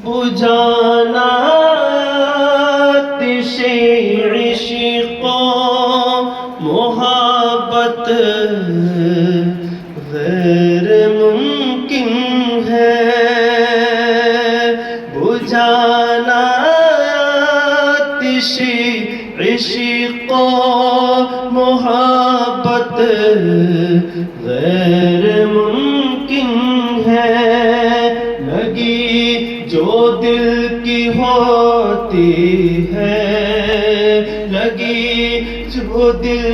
بجھانا آتش عشق و محبت غیر ممکن ہے، بجھانا آتش عشق و محبت غیر ممکن ہے، لگی جو دل کی ہوتی ہے، لگی جو دل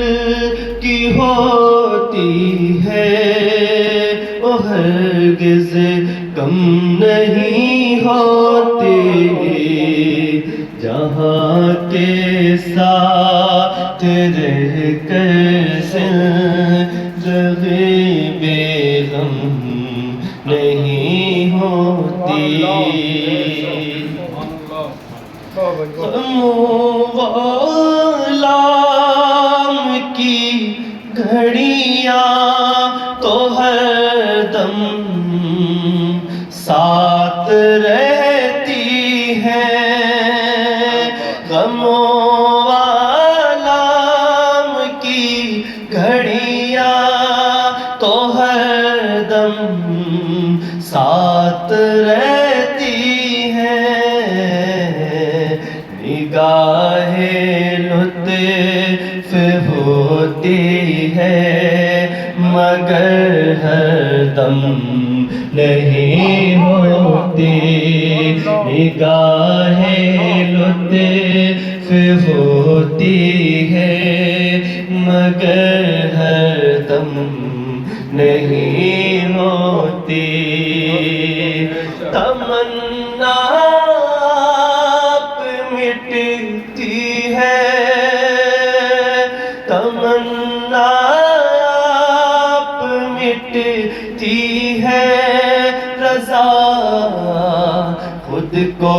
کی ہوتی ہے، وہ ہرگز کم نہیں ہوتی، جہاں کے ساتھ رہ کر زندگی بے غم نہیں ہوتی، غم غلام کی گھڑیاں تو ہر دم ساتھ رہتی ہیں، غم غلام کی گھڑیاں تو ہر دم ساتھ رہتی ہیں، نگاہ لطف ہوتی ہے مگر ہر دم نہیں ہوتی، نگاہ لطف ہوتی ہے مگر ہر دم نہیں ہوتی، تمنا مٹتی ہے، تمنا مٹتی ہے، رضا خود کو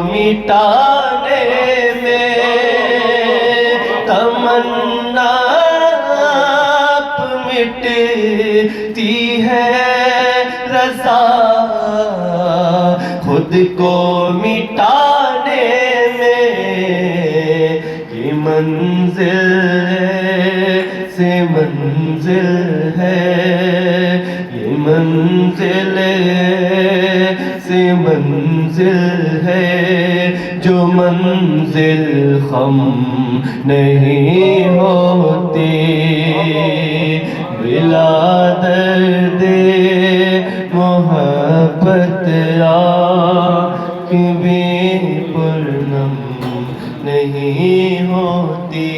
مٹانے میں، تمنا مٹتی ہے، رضا خود کو مٹانے میں، یہ منزل سے منزل ہے، یہ منزل سے منزل ہے، جو منزل خم نہیں ہوتی، بلا درد محبت آنکھ بھی پرنم نہیں ہوتی۔